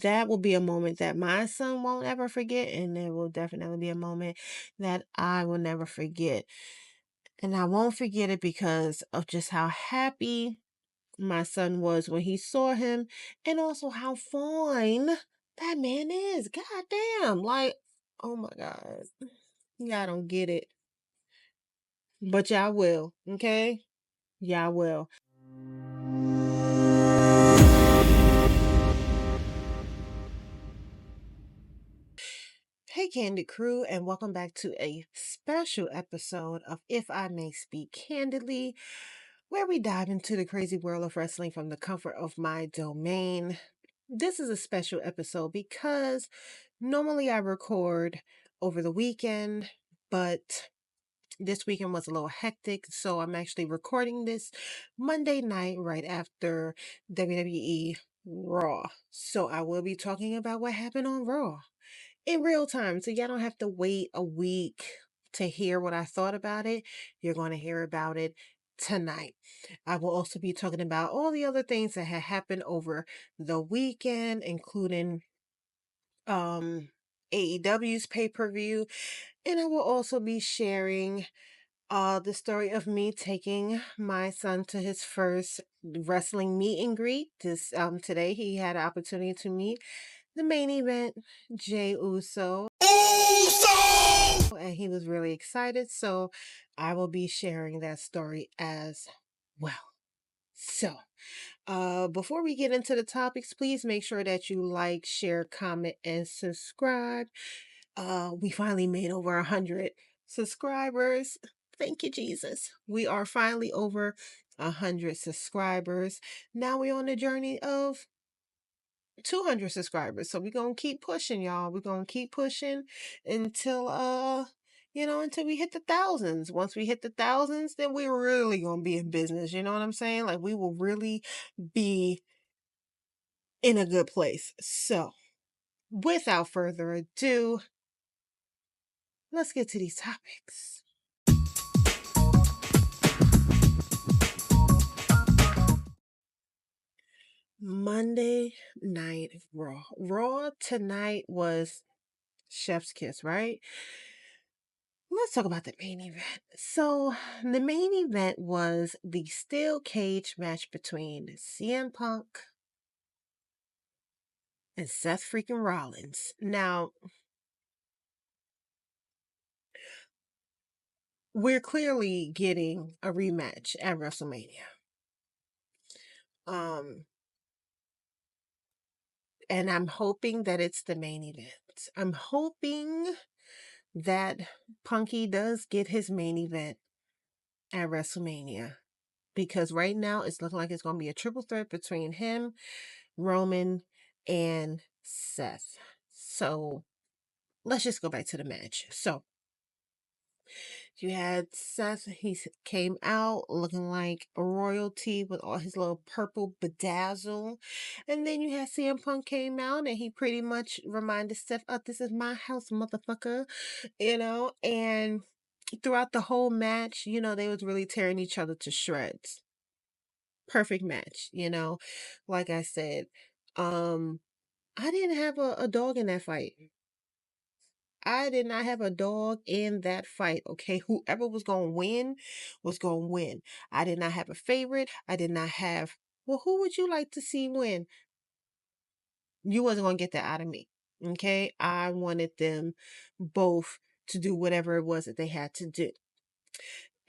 That will be a moment that my son won't ever forget, and it will definitely be a moment that I will never forget. And I won't forget it because of just how happy my son was when he saw him, and also how fine that man is. God damn. Like, oh my God. Y'all don't get it. But y'all will, okay? Y'all will. Hey, Candid Crew, and welcome back to a special episode of If I May Speak Candidly, where we dive into the crazy world of wrestling from the comfort of my domain. This is a special episode because normally I record over the weekend, but this weekend was a little hectic, so I'm actually recording this Monday night right after WWE Raw. So I will be talking about what happened on Raw in real time. So y'all don't have to wait a week to hear what I thought about it. You're going to hear about it tonight. I will also be talking about all the other things that had happened over the weekend, including AEW's pay-per-view, and I will also be sharing the story of me taking my son to his first wrestling meet and greet. This today he had an opportunity to meet the main event, Jay Uso. And he was really excited, so I will be sharing that story as well. So, before we get into the topics, please make sure that you like, share, comment, and subscribe. We finally made over 100 subscribers. Thank you, Jesus. We are finally over 100 subscribers. Now we're on the journey of 200 subscribers. So we're going to keep pushing, y'all. We're going to keep pushing until, until we hit the thousands. Once we hit the thousands, then we're really going to be in business. You know what I'm saying? Like, we will really be in a good place. So, without further ado, let's get to these topics. Monday Night Raw. Raw tonight was Chef's Kiss, right? Let's talk about the main event. So, the main event was the steel cage match between CM Punk and Seth freaking Rollins. Now, we're clearly getting a rematch at WrestleMania. Um, and I'm hoping that it's the main event. I'm hoping that Punky does get his main event at WrestleMania, because right now it's looking like it's going to be a triple threat between him, Roman, and Seth. So let's just go back to the match. So you had Seth, he came out looking like a royalty with all his little purple bedazzle. And then you had CM Punk came out and he pretty much reminded Seth, oh, this is my house, motherfucker. And throughout the whole match, they was really tearing each other to shreds. Perfect match, Like I said, I didn't have a dog in that fight. I did not have a dog in that fight, okay? Whoever was going to win was going to win. I did not have a favorite. I did not have, well, who would you like to see win? You wasn't going to get that out of me, okay? I wanted them both to do whatever it was that they had to do.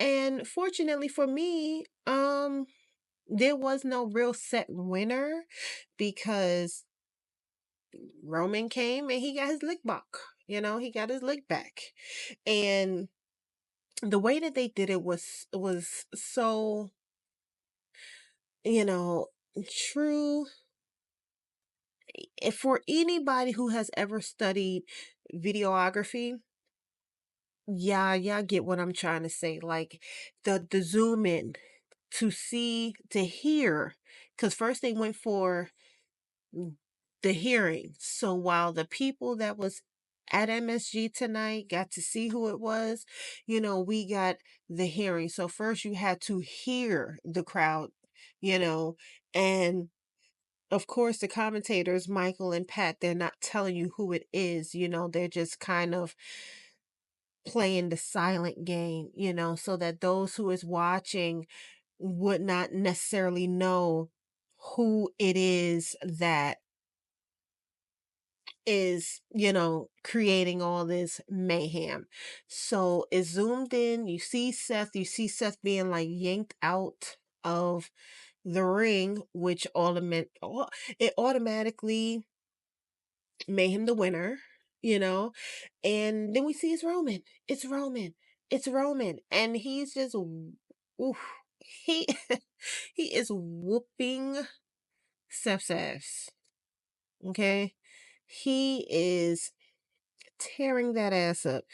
And fortunately for me, there was no real set winner because Roman came and he got his lick back. He got his lick back. And the way that they did it was so, you know, true. If for anybody who has ever studied videography, yeah, get what I'm trying to say. Like the zoom in to see, to hear, because first they went for the hearing. So while the people that was at MSG tonight got to see who it was, we got the hearing. So first you had to hear the crowd, and of course, the commentators, Michael and Pat, they're not telling you who it is. They're just kind of playing the silent game, so that those who is watching would not necessarily know who it is that is, creating all this mayhem. So it's zoomed in. You see Seth being like yanked out of the ring, which it automatically made him the winner, you know. And then we see it's Roman. It's Roman. It's Roman. And he's just oof, he he is whooping Seth's ass. Okay. He is tearing that ass up.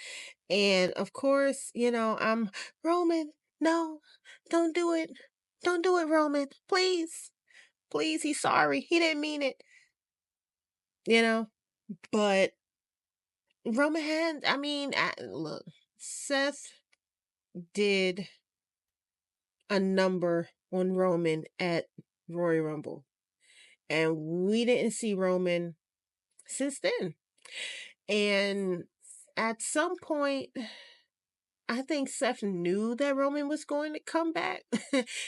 And of course, I'm Roman. No, don't do it. Don't do it, Roman. Please. Please, he's sorry. He didn't mean it. You know? But Roman had, look, Seth did a number on Roman at Royal Rumble. And we didn't see Roman since then. And at some point, I think Seth knew that Roman was going to come back.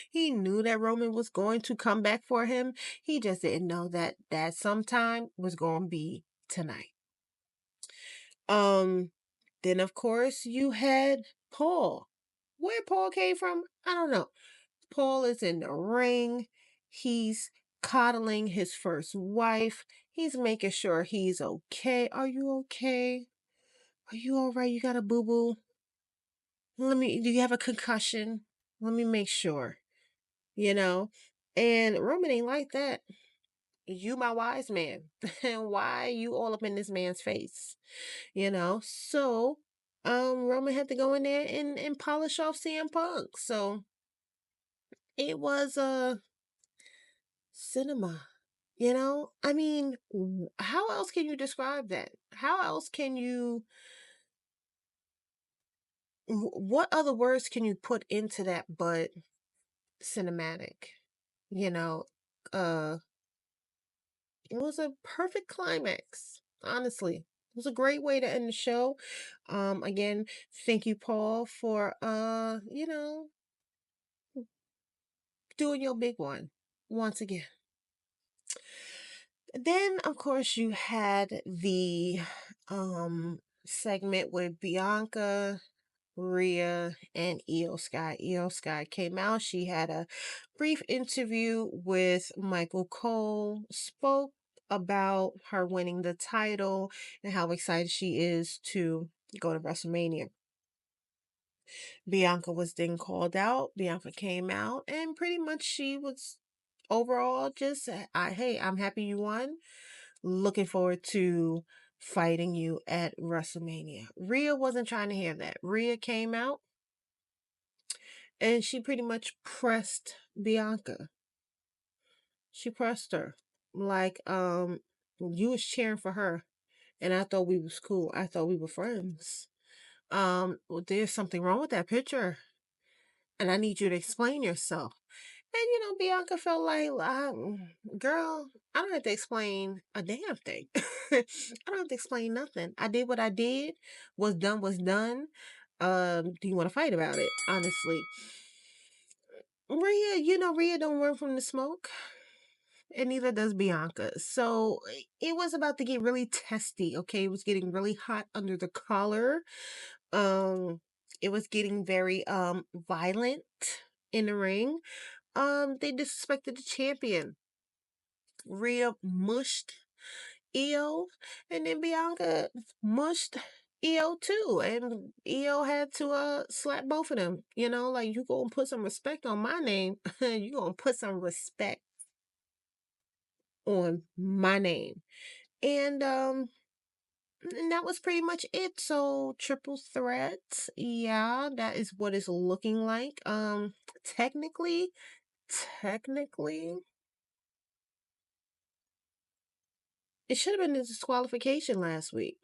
He knew that Roman was going to come back for him. He just didn't know that sometime was going to be tonight. Um, then of course you had Paul. Where Paul came from, I don't know. Paul is in the ring. He's coddling his first wife. He's making sure he's okay. Are you okay? Are you all right? You got a boo boo? Do you have a concussion? Let me make sure, you know? And Roman ain't like that. You my wise man. And why you all up in this man's face? So Roman had to go in there and polish off CM Punk. So it was cinema. How else can you describe that? How else can you what other words can you put into that but cinematic? You know, uh it was a perfect climax, honestly. It was a great way to end the show. Again, thank you, Paul, for doing your big one once again. Then, of course, you had the segment with Bianca, Rhea, and Iyo Sky. Iyo Sky came out. She had a brief interview with Michael Cole, spoke about her winning the title and how excited she is to go to WrestleMania. Bianca was then called out. Bianca came out, and pretty much she was overall just, hey, I'm happy you won. Looking forward to fighting you at WrestleMania. Rhea wasn't trying to hear that. Rhea came out and she pretty much pressed Bianca. She pressed her. Like, you was cheering for her. And I thought we was cool. I thought we were friends. Well, there's something wrong with that picture. And I need you to explain yourself. And Bianca felt like, girl, I don't have to explain a damn thing. I don't have to explain nothing. I did what I did. What's done was done. Do you want to fight about it? Honestly, Rhea don't run from the smoke, and neither does Bianca. So it was about to get really testy. Okay, it was getting really hot under the collar. Um, it was getting very violent in the ring. They disrespected the champion. Rhea mushed Iyo, and then Bianca mushed Iyo too, and Iyo had to slap both of them. Like, you gonna put some respect on my name. You gonna put some respect on my name. And that was pretty much it. So triple threat, yeah, that is what it's looking like. Technically, technically it should have been a disqualification last week.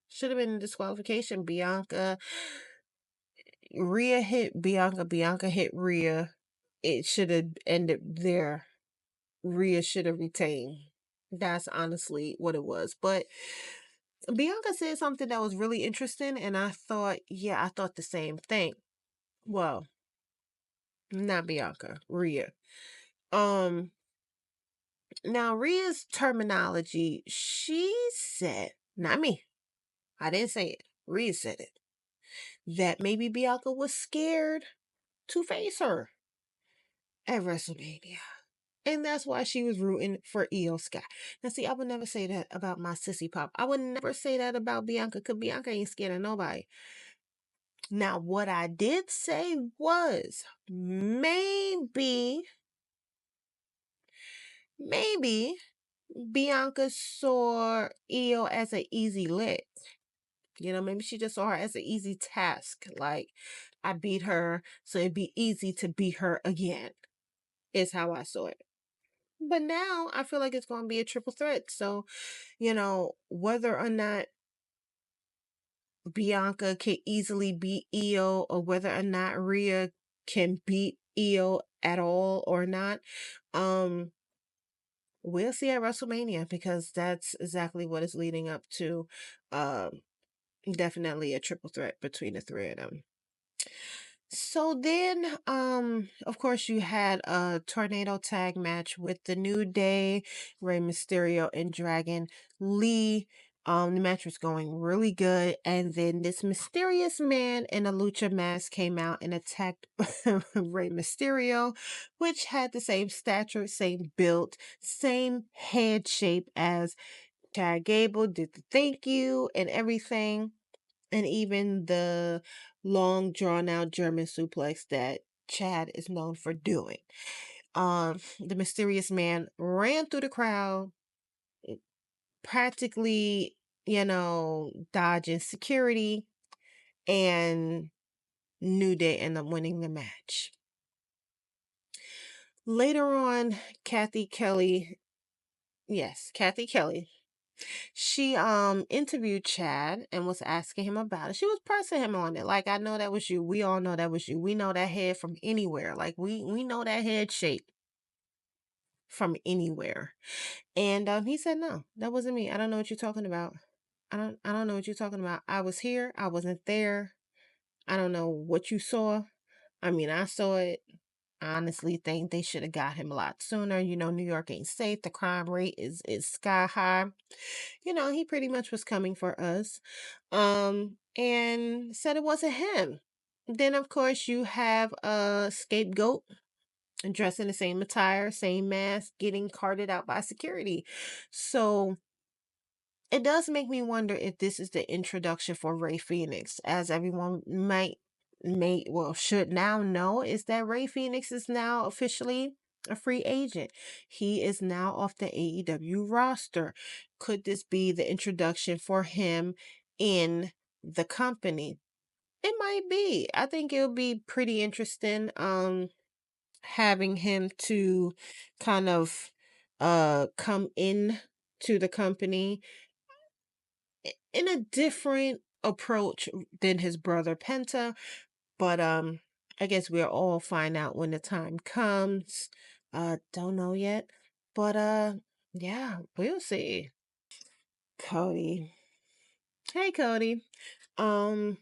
Should have been a disqualification. Rhea hit Bianca. Bianca hit Rhea. It should have ended there. Rhea should have retained. That's honestly what it was. But Bianca said something that was really interesting, and I thought, yeah, I thought the same thing. Well, not Bianca, Rhea. Um, Now Rhea's terminology, she said, not me, I didn't say it. Rhea said it, that maybe Bianca was scared to face her at WrestleMania. And that's why she was rooting for Iyo Sky. Now, see, I would never say that about my sissy pop. I would never say that about Bianca because Bianca ain't scared of nobody. Now, what I did say was maybe Bianca saw Iyo as an easy lick. You know, maybe she just saw her as an easy task. Like, I beat her, so it'd be easy to beat her again, is how I saw it. But now I feel like it's going to be a triple threat. So, whether or not Bianca can easily beat Iyo, or whether or not Rhea can beat Iyo at all or not, um, we'll see at WrestleMania, because that's exactly what it's leading up to. Um, Definitely a triple threat between the three of them. So then, of course, you had a tornado tag match with the New Day, Rey Mysterio, and Dragon Lee. The match was going really good, and then this mysterious man in a lucha mask came out and attacked Rey Mysterio, which had the same stature, same build, same head shape as Chad Gable. Did the thank you and everything, and even the long drawn out German suplex that Chad is known for doing. The mysterious man ran through the crowd, practically, dodging security, and New Day ended up winning the match. Later on, Kathy Kelly, yes, Kathy Kelly, she interviewed Chad and was asking him about it. She was pressing him on it. Like, I know that was you. We all know that was you. We know that head from anywhere. Like, we know that head shape from anywhere. And he said, no, that wasn't me. I don't know what you're talking about. I don't know what you're talking about. I was here. I wasn't there. I don't know what you saw. I mean, I saw it. I honestly think they should have got him a lot sooner. New York ain't safe. The crime rate is sky high. He pretty much was coming for us. And said it wasn't him. Then of course you have a scapegoat dressed in the same attire, same mask, getting carted out by security. So it does make me wonder if this is the introduction for Ray Phoenix. As everyone should now know, is that Ray Phoenix is now officially a free agent. He is now off the AEW roster. Could this be the introduction for him in the company? It might be. I think it'll be pretty interesting having him to kind of come in to the company in a different approach than his brother Penta. But I guess we'll all find out when the time comes. Don't know yet. But yeah, we'll see. Cody. Hey Cody. Um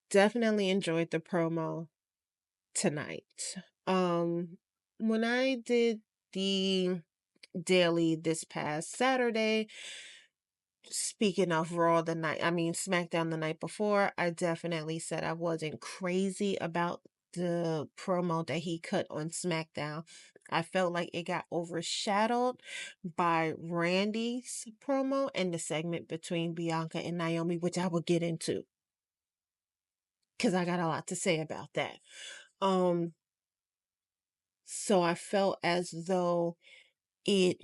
Definitely enjoyed the promo tonight. When I did the daily this past Saturday, speaking of SmackDown the night before, I definitely said I wasn't crazy about the promo that he cut on SmackDown. I felt like it got overshadowed by Randy's promo and the segment between Bianca and Naomi, which I will get into because I got a lot to say about that. Um, so I felt as though it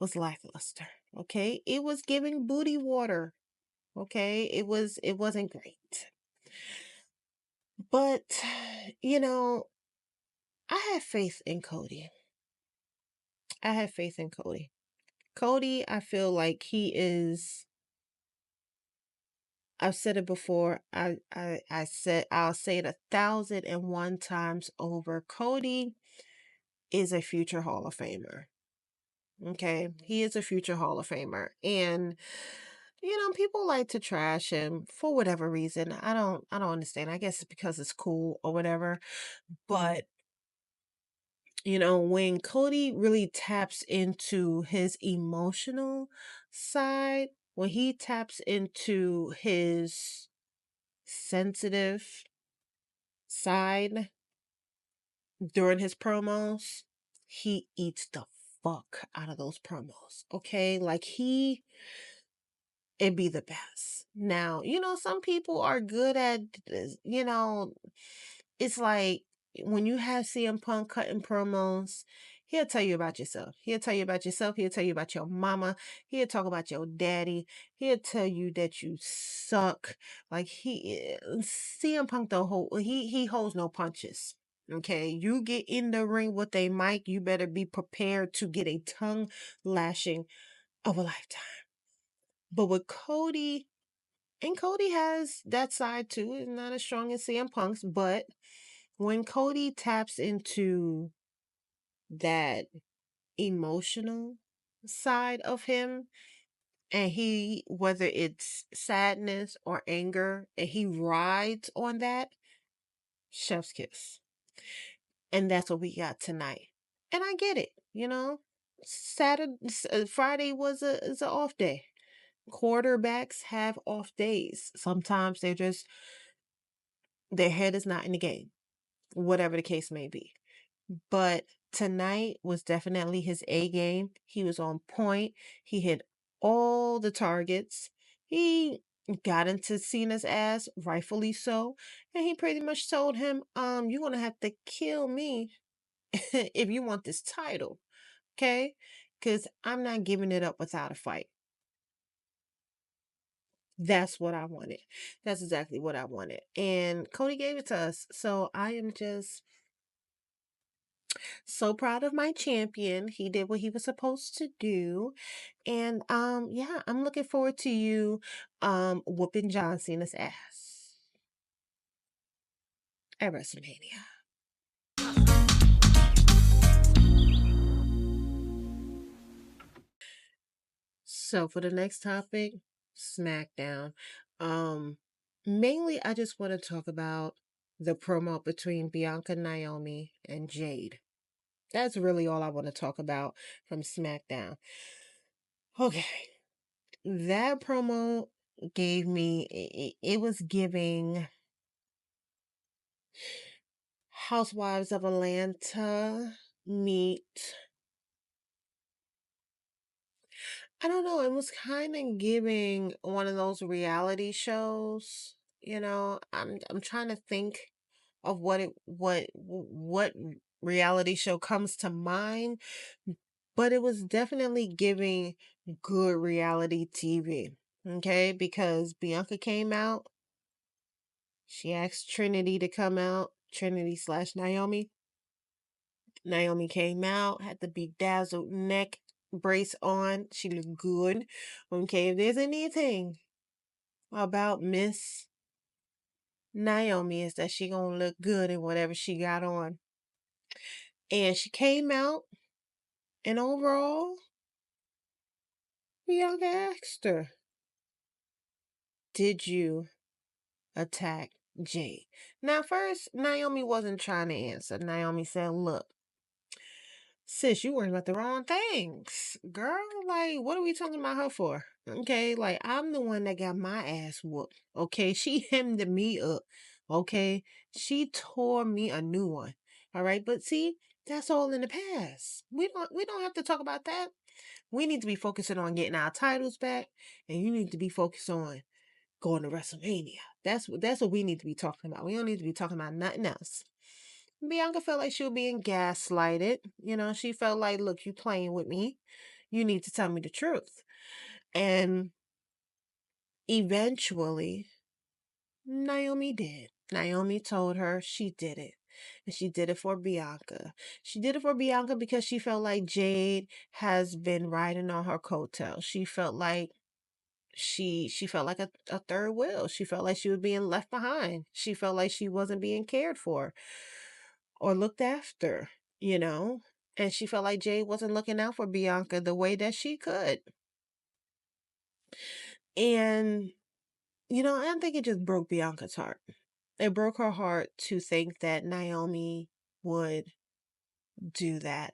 was lackluster. Okay, it was giving booty water. Okay, it wasn't great. But I have faith in Cody. I have faith in Cody. Cody, I feel like he is, I've said it before. I said I'll say it 1,001 times over. Cody is a future Hall of Famer. Okay. He is a future Hall of Famer. And people like to trash him for whatever reason. I don't understand. I guess it's because it's cool or whatever. But when Cody really taps into his emotional side, when he taps into his sensitive side during his promos, he eats the fuck out of those promos. Okay? Like it'd be the best. Now, some people are good at this, it's like when you have CM Punk cutting promos, he'll tell you about yourself. He'll tell you about yourself. He'll tell you about your mama. He'll talk about your daddy. He'll tell you that you suck. Like CM Punk the whole he holds no punches. Okay, you get in the ring with a mic, you better be prepared to get a tongue lashing of a lifetime. But with Cody, and Cody has that side too, it's not as strong as CM Punk's, but when Cody taps into that emotional side of him, and he, whether it's sadness or anger, and he rides on that, chef's kiss. And that's what we got tonight. And I get it, Saturday, Friday was is an off day. Quarterbacks have off days. Sometimes their head is not in the game, whatever the case may be. But tonight was definitely his A game. He was on point. He hit all the targets. He got into Cena's ass, rightfully so. And he pretty much told him, you're gonna have to kill me if you want this title. Okay? Because I'm not giving it up without a fight. That's what I wanted. That's exactly what I wanted. And Cody gave it to us. So I am just so proud of my champion. He did what he was supposed to do. And yeah, I'm looking forward to you whooping John Cena's ass at WrestleMania. So for the next topic, SmackDown. Um Mainly I just want to talk about the promo between Bianca, Naomi, and Jade. That's really all I want to talk about from SmackDown. Okay. That promo gave me it was giving Housewives of Atlanta meet, I don't know, it was kind of giving one of those reality shows. I'm trying to think of what reality show comes to mind, but it was definitely giving good reality TV. Okay, because Bianca came out, she asked Trinity to come out, Trinity slash Naomi. Naomi came out, had the bedazzled neck brace on. She looked good. Okay, if there's anything about Miss Naomi, is that she gonna look good in whatever she got on. And she came out, and overall, Bianca asked her, "Did you attack Jay?" Now, first, Naomi wasn't trying to answer. Naomi said, "Look, sis, you worrying about the wrong things. Girl, like, what are we talking about her for? Okay, like, I'm the one that got my ass whooped. Okay, she hemmed me up. Okay, she tore me a new one. All right, but see, that's all in the past. We don't have to talk about that. We need to be focusing on getting our titles back, and you need to be focused on going to WrestleMania. That's what we need to be talking about. We don't need to be talking about nothing else." Bianca felt like she was being gaslighted. She felt like, look, you playing with me. You need to tell me the truth. And eventually, Naomi did. Naomi told her she did it. And she did it for Bianca. She did it for Bianca because she felt like Jade has been riding on her coattails. She felt like she felt like a third wheel. She felt like she was being left behind. She felt like she wasn't being cared for or looked after, you know? And she felt like Jade wasn't looking out for Bianca the way that she could. And, I think it just broke Bianca's heart. It broke her heart to think that Naomi would do that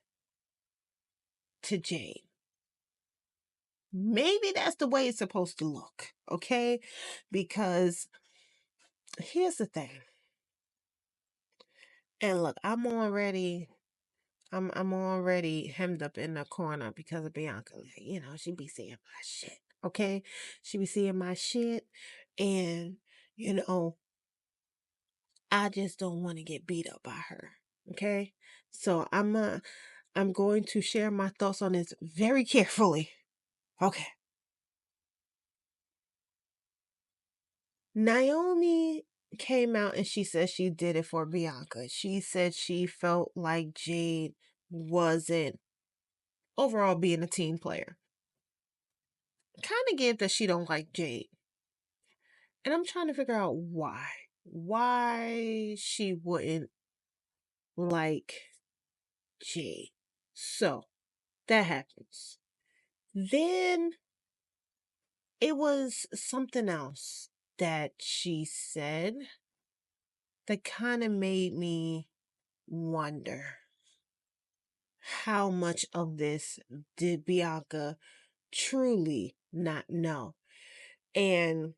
to Jade. Maybe that's the way it's supposed to look, okay? Because here's the thing. And look, I'm already hemmed up in the corner because of Bianca. Like, she be saying my shit. Okay? She be seeing my shit. And, you know, I just don't want to get beat up by her. Okay? So I'm going to share my thoughts on this very carefully. Okay. Naomi came out and she said she did it for Bianca. She said she felt like Jade wasn't overall being a team player. Kind of gave that she don't like Jade. And I'm trying to figure out why. Why she wouldn't like Jade. So that happens. Then it was something else that she said that kind of made me wonder how much of this did Bianca truly not know. And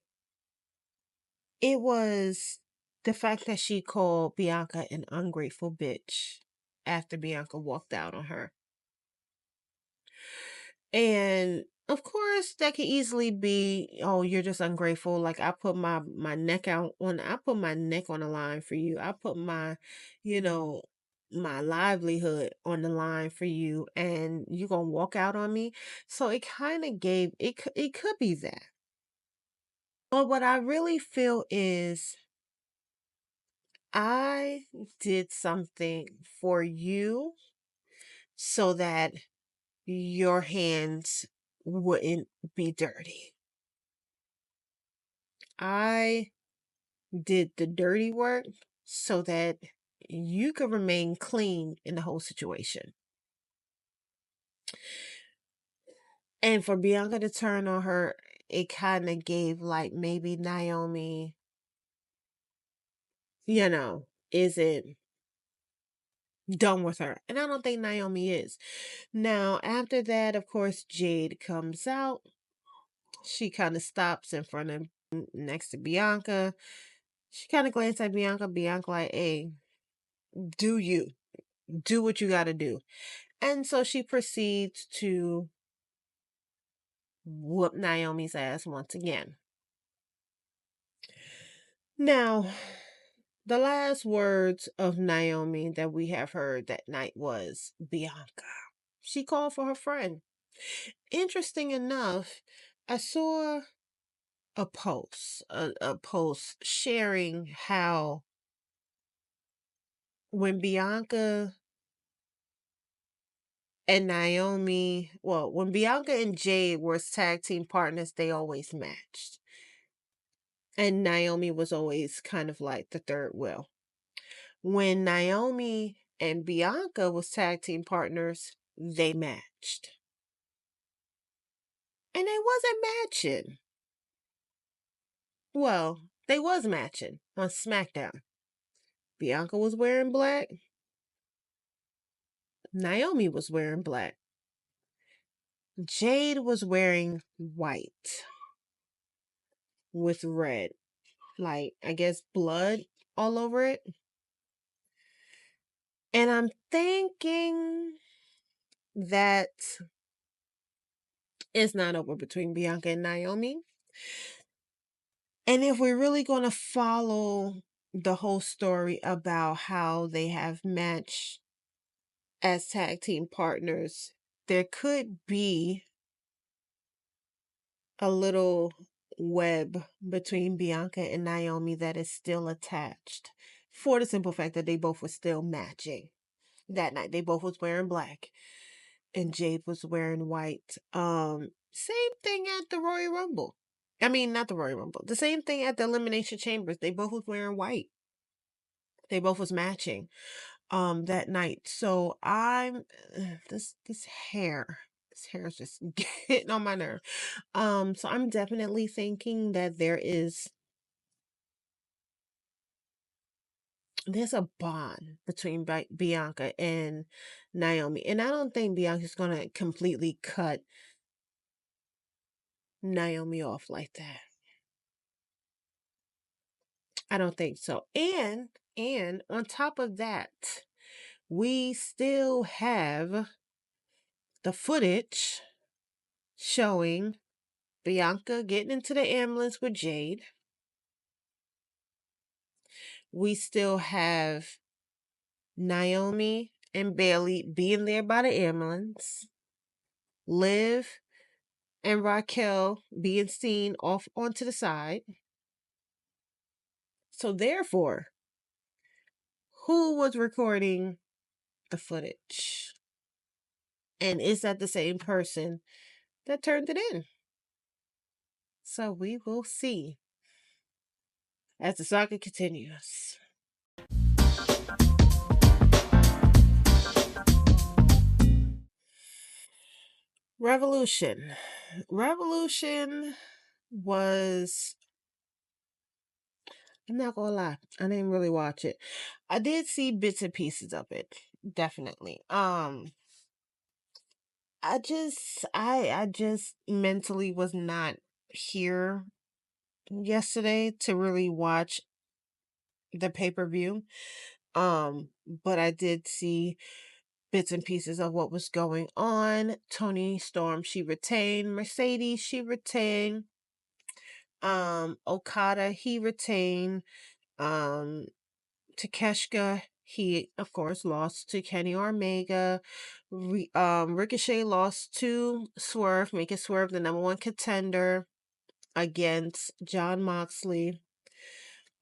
it was the fact that she called Bianca an ungrateful bitch after Bianca walked out on her. And of course, that could easily be, oh, you're just ungrateful. Like I put my neck out on, I put my neck on the line for you. I put you know, my livelihood on the line for you, and you gonna walk out on me. So it kind of gave it. It could be that. But what I really feel is I did something for you so that your hands wouldn't be dirty. I did the dirty work so that you could remain clean in the whole situation. And for Bianca to turn on her, it kind of gave like maybe Naomi, isn't done with her. And I don't think Naomi is. Now, after that, of course, Jade comes out. She kind of stops in front of next to Bianca. She kind of glances at Bianca. Bianca like, hey, do you. Do what you got to do. And so she proceeds to whoop Naomi's ass once again. Now, the last words of Naomi that we have heard that night was Bianca. She called for her friend. Interesting enough, I saw a post sharing how when Bianca and Naomi, well, when Bianca and Jade were tag team partners, they always matched. And Naomi was always kind of like the third wheel. When Naomi and Bianca was tag team partners, they matched. And they wasn't matching. Well, they was matching on SmackDown. Bianca was wearing black. Naomi was wearing black. Jade was wearing white with red. Like, I guess blood all over it. And I'm thinking that it's not over between Bianca and Naomi. And if we're really going to follow the whole story about how they have matched as tag team partners, there could be a little web between Bianca and Naomi that is still attached for the simple fact that they both were still matching that night. They both was wearing black and Jade was wearing white. Same thing at the Royal Rumble. I mean, not the Royal Rumble. The same thing at the Elimination Chambers. They both was wearing white. They both was matching. that night. So I'm this hair. This hair is just getting on my nerve. So I'm definitely thinking that there's a bond between Bianca and Naomi. And I don't think Bianca's gonna completely cut Naomi off like that. I don't think so. And on top of that, we still have the footage showing Bianca getting into the ambulance with Jade. We still have Naomi and Bailey being there by the ambulance. Liv and Raquel being seen off onto the side. So therefore, who was recording the footage? And is that the same person that turned it in? So we will see as the saga continues. Revolution. Revolution was, I'm not gonna lie, I didn't really watch it. I did see bits and pieces of it, definitely. I just mentally was not here yesterday to really watch the pay-per-view. But I did see bits and pieces of what was going on. Tony Storm, she retained. Mercedes, she retained. Okada, he retained. Um, Takeshita, he of course lost to Kenny Omega. Ricochet lost to Swerve, making Swerve the number one contender against Jon Moxley.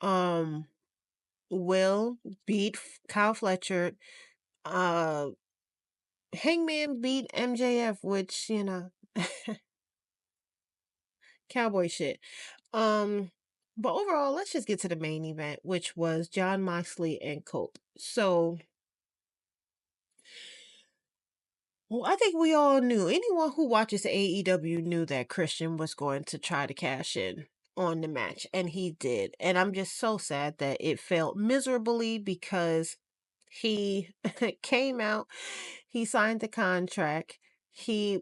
Um, Will beat Kyle Fletcher. Uh, Hangman beat MJF, which cowboy shit. Um, but overall, let's just get to the main event, which was Jon Moxley and Colt. So, well, I think we all knew. Anyone who watches AEW knew that Christian was going to try to cash in on the match, and he did. And I'm just so sad that it failed miserably because he came out, he signed the contract. He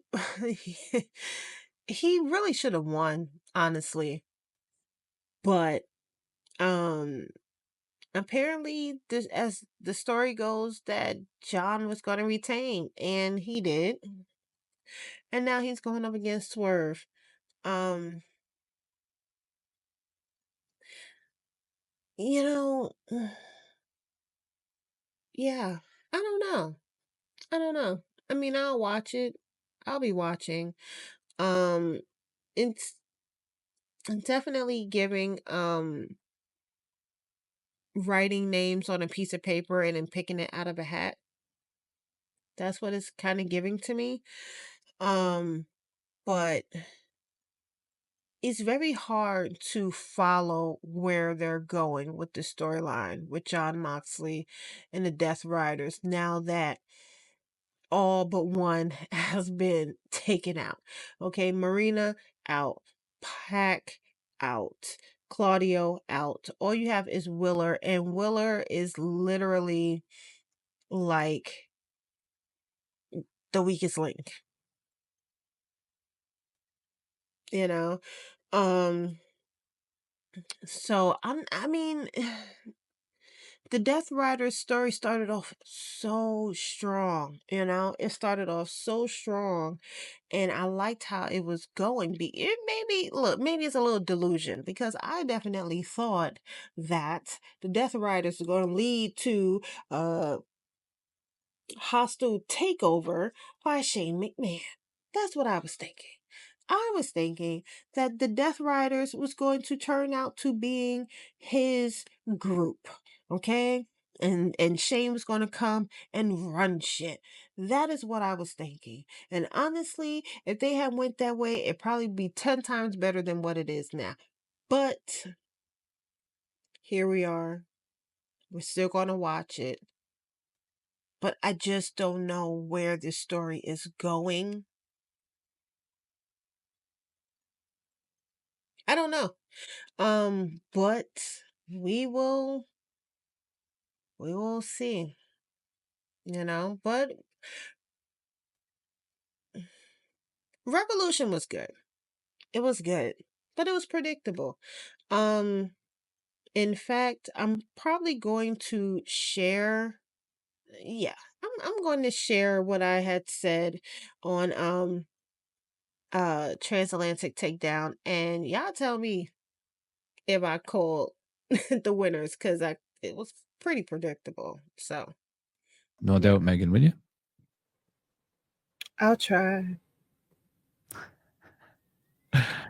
he really should have won, honestly. But um apparently this, as the story goes, that John was going to retain, and he did. And now he's going up against Swerve. Um, you know, yeah, I don't know. I don't know. I mean, I'll watch it. I'll be watching. Um, it's definitely giving writing names on a piece of paper and then picking it out of a hat. That's what it's kind of giving to me. Um, but it's very hard to follow where they're going with the storyline with Jon Moxley and the Death Riders now that all but one has been taken out. Okay, Marina out, Pac out, Claudio out. All you have is Willer, and Willer is literally like the weakest link, you know? Um, so I mean, the Death Rider's story started off so strong, you know? It started off so strong, and I liked how it was going. It maybe, look, maybe it's a little delusion because I definitely thought that the Death Riders were going to lead to a hostile takeover by Shane McMahon. That's what I was thinking. I was thinking that the Death Riders was going to turn out to being his group, okay? And Shane was going to come and run shit. That is what I was thinking. And honestly, if they had went that way, it'd probably be 10 times better than what it is now. But here we are. We're still going to watch it. but I just don't know where this story is going. I don't know. But we will see, but Revolution was good. It was good, but it was predictable. Um, in fact, I'm probably going to share, yeah, I'm going to share what I had said on Transatlantic Takedown, and y'all tell me if I called the winners, because it was pretty predictable. So No yeah. doubt, Megan, will you? I'll try.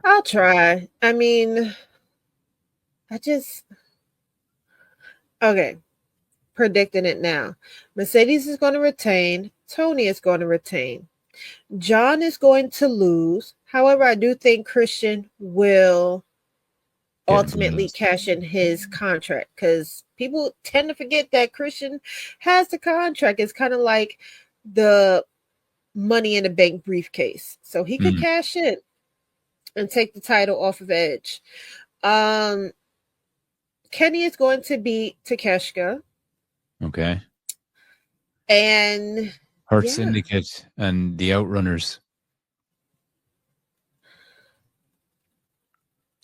I'll try. I mean, okay, predicting it now. Mercedes is going to retain. Tony is going to retain. John is going to lose. However, I do think Christian will ultimately cash in his contract, because people tend to forget that Christian has the contract. It's kind of like the Money in the Bank briefcase. So he could cash in and take the title off of Edge. Kenny is going to beat Takeshka. Okay. And Hurt Syndicate and the Outrunners.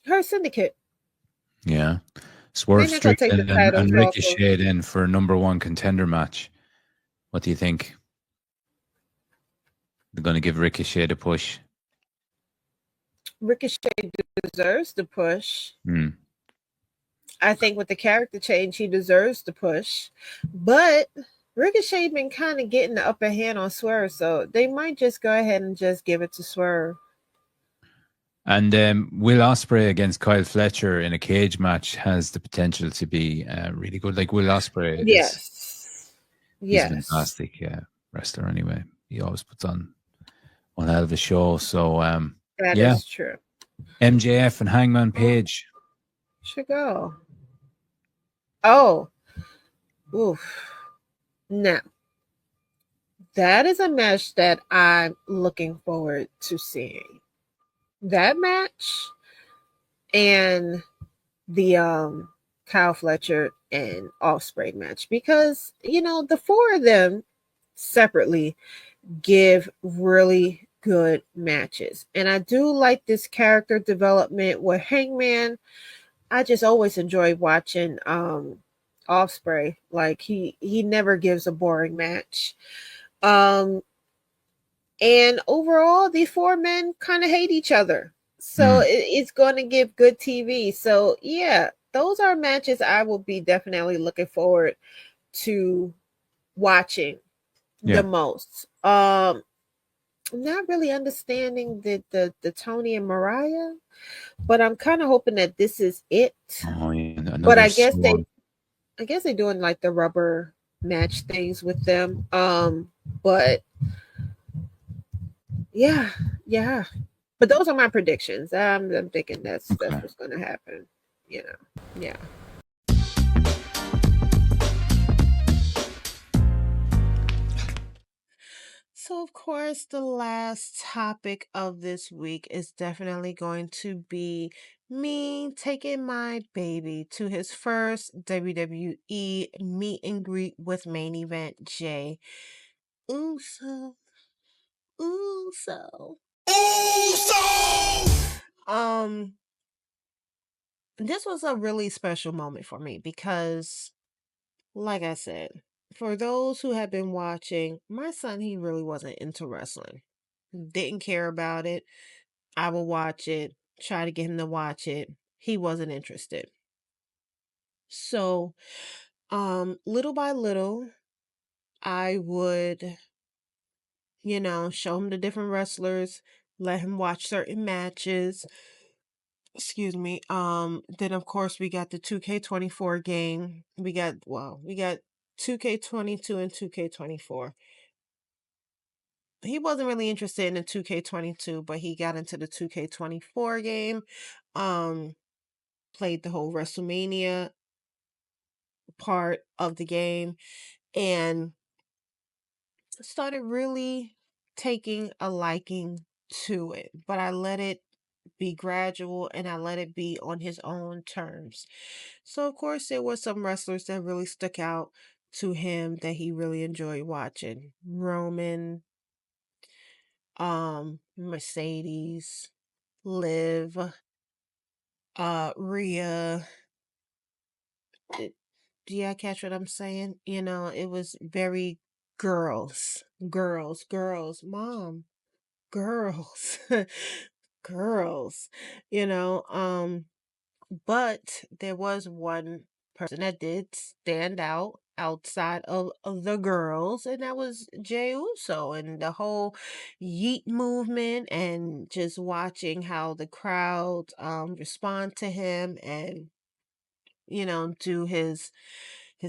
Hurt Syndicate. Yeah. Swerve Strickland and Ricochet then for number one contender match. What do you think? They're going to give Ricochet the push. Ricochet deserves the push. I think with the character change, he deserves the push. But Ricochet been kind of getting the upper hand on Swerve, so they might just go ahead and just give it to Swerve. And Will Ospreay against Kyle Fletcher in a cage match has the potential to be really good. Like Will Ospreay, he's a fantastic wrestler. Anyway, he always puts on one hell of a show. So that is true. MJF and Hangman Page should go. Oh, oof! Now that is a match that I'm looking forward to seeing. That match and the Kyle Fletcher and Ospreay match, because the four of them separately give really good matches, and I do like this character development with Hangman. I just always enjoy watching Ospreay. Like he never gives a boring match. And overall, these four men kind of hate each other. So it's going to give good TV. So yeah, those are matches I will be definitely looking forward to watching the most. Not really understanding the Tony and Mariah, but I'm kind of hoping that this is it. Oh, yeah. But I guess they're doing like the rubber match things with them. But yeah. But those are my predictions. I'm thinking that's what's going to happen. Yeah. So, of course, the last topic of this week is definitely going to be me taking my baby to his first WWE meet and greet with Main Event Jay Uso. This was a really special moment for me because, like I said, for those who have been watching, my son, he really wasn't into wrestling. Didn't care about it. I would watch it, try to get him to watch it. He wasn't interested. So, little by little, I would, show him the different wrestlers, let him watch certain matches. Excuse me. Then of course we got the 2K24 game. We got 2K22 and 2K24. He wasn't really interested in the 2K22, but he got into the 2K24 game. Played the whole Wrestlemania part of the game, and started really taking a liking to it, but I let it be gradual and I let it be on his own terms. So of course there were some wrestlers that really stuck out to him that he really enjoyed watching. Roman, Mercedes, Liv, Rhea. Do y'all catch what I'm saying? It was very girls, girls, girls, mom, girls, girls, you know. But there was one person that did stand out outside of the girls, and that was Jey Uso and the whole Yeet movement, and just watching how the crowd respond to him and do his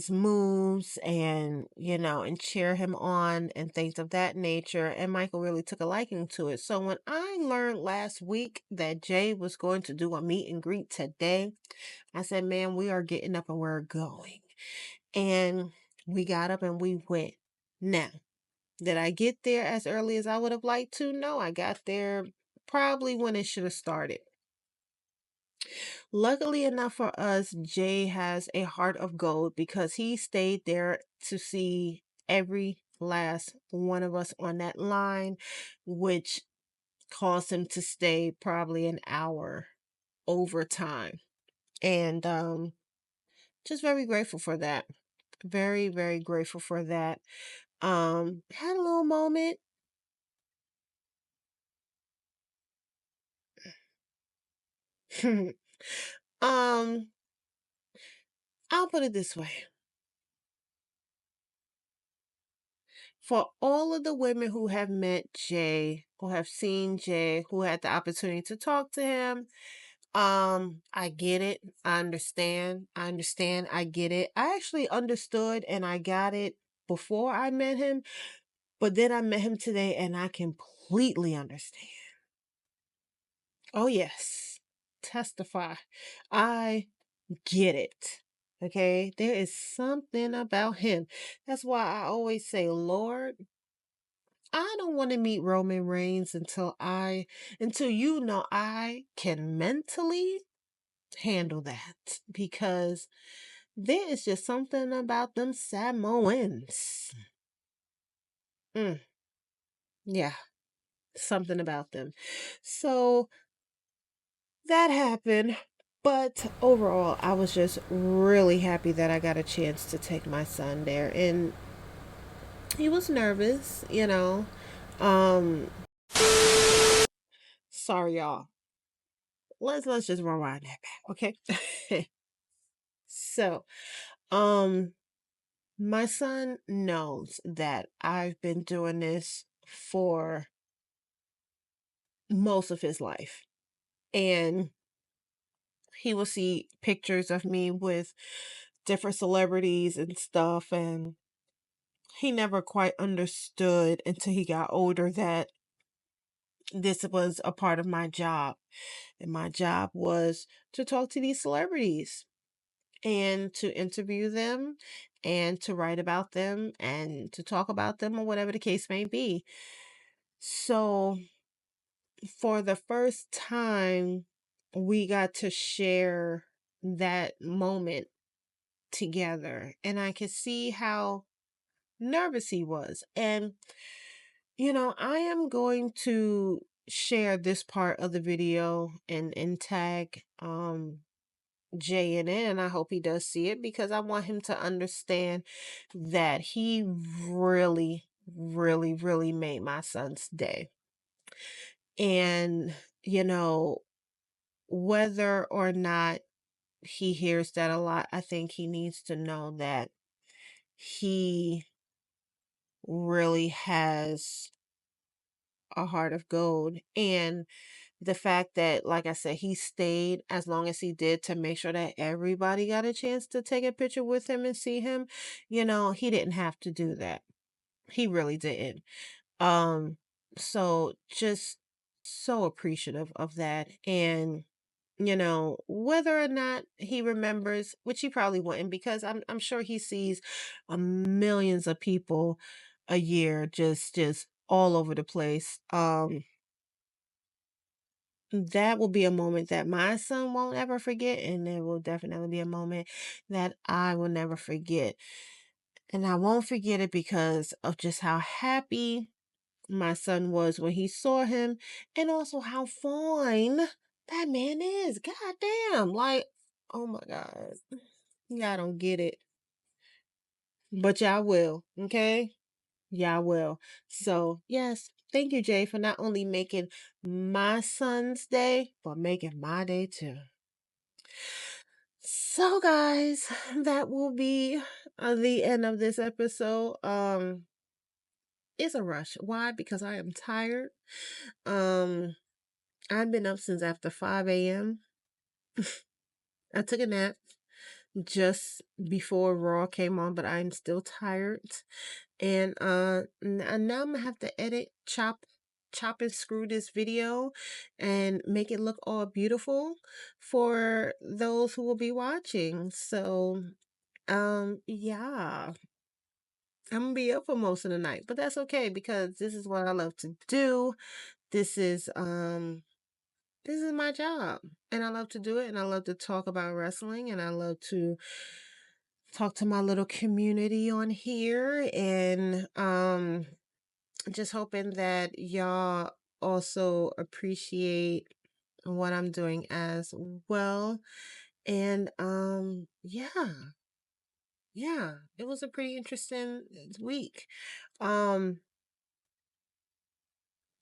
moves and and cheer him on and things of that nature. And Michael really took a liking to it. So when I learned last week that Jay was going to do a meet and greet today, I said, man, we are getting up and we're going. And we got up and we went. Now, did I get there as early as I would have liked to? No, I got there probably when it should have started. Luckily enough for us, Jay has a heart of gold because he stayed there to see every last one of us on that line, which caused him to stay probably an hour over time. And just very grateful for that. Very, very grateful for that. Had a little moment. um, I'll put it this way. For all of the women who have met Jay, who have seen Jay, who had the opportunity to talk to him, I get it. I understand. I get it. I actually understood and I got it before I met him, but then I met him today and I completely understand. Oh, yes. Testify. I get it. Okay. There is something about him. That's why I always say, Lord, I don't want to meet Roman Reigns until I can mentally handle that, because there is just something about them Samoans. Mm, yeah, something about them. So that happened. But overall, I was just really happy that I got a chance to take my son there. And he was nervous. Um, sorry, y'all. Let's just rewind that back, okay? So, um, my son knows that I've been doing this for most of his life. And he will see pictures of me with different celebrities and stuff. And he never quite understood until he got older that this was a part of my job. And my job was to talk to these celebrities and to interview them and to write about them and to talk about them or whatever the case may be. So, for the first time, we got to share that moment together, and I could see how nervous he was. And, I am going to share this part of the video and tag Jay in it, and I hope he does see it because I want him to understand that he really, really, really made my son's day. And, whether or not he hears that a lot, I think he needs to know that he really has a heart of gold. And the fact that, like I said, he stayed as long as he did to make sure that everybody got a chance to take a picture with him and see him, he didn't have to do that. He really didn't. Um, so just so appreciative of that. And whether or not he remembers, which he probably wouldn't, because I'm sure he sees millions of people a year, just all over the place. That will be a moment that my son won't ever forget, and it will definitely be a moment that I will never forget. And I won't forget it because of just how happy my son was when he saw him, and also how fine that man is. God damn. Like, oh my God. Y'all don't get it. But y'all will, okay? Y'all will. So, yes, thank you, Jay, for not only making my son's day, but making my day too. So, guys, that will be the end of this episode. It's a rush. Why? Because I am tired. Um, I've been up since after 5 a.m. I took a nap just before Raw came on, but I'm still tired. And now I'm gonna have to edit, chop and screw this video and make it look all beautiful for those who will be watching. So yeah, I'm gonna be up for most of the night, but that's okay because this is what I love to do. This is um this is my job, and I love to do it, and I love to talk about wrestling, and I love to talk to my little community on here, and just hoping that y'all also appreciate what I'm doing as well. And yeah, it was a pretty interesting week. Um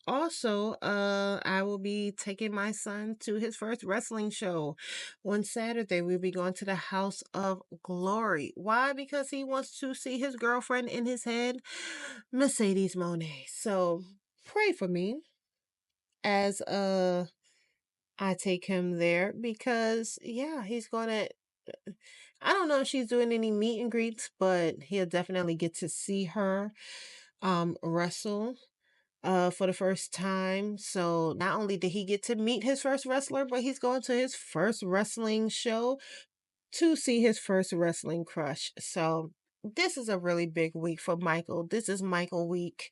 Also, I will be taking my son to his first wrestling show on Saturday. We'll be going to the House of Glory. Why? Because he wants to see his girlfriend in his head, Mercedes Monet. So pray for me as I take him there because yeah, he's gonna. I don't know if she's doing any meet and greets, but he'll definitely get to see her wrestle for the first time. So not only did he get to meet his first wrestler, but he's going to his first wrestling show to see his first wrestling crush. So this is a really big week for Michael. This is Michael week.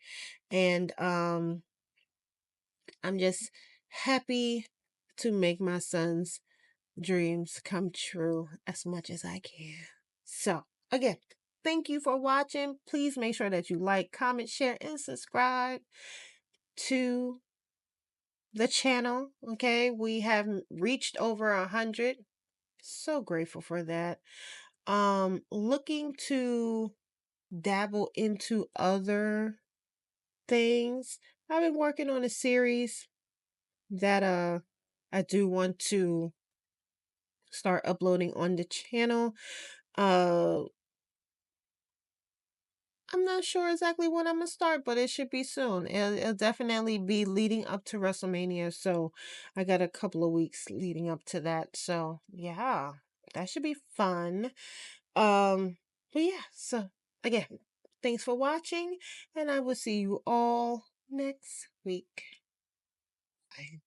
And I'm just happy to make my son's dreams come true as much as I can. So again, thank you for watching. Please make sure that you like, comment, share, and subscribe to the channel. Okay, we have reached over 100. So grateful for that. Looking to dabble into other things. I've been working on a series that I do want to start uploading on the channel. uh I'm not sure exactly when I'm gonna start, but it should be soon. It'll definitely be leading up to WrestleMania, so I got a couple of weeks leading up to that. So yeah, that should be fun. But yeah, so again, thanks for watching, and I will see you all next week. Bye.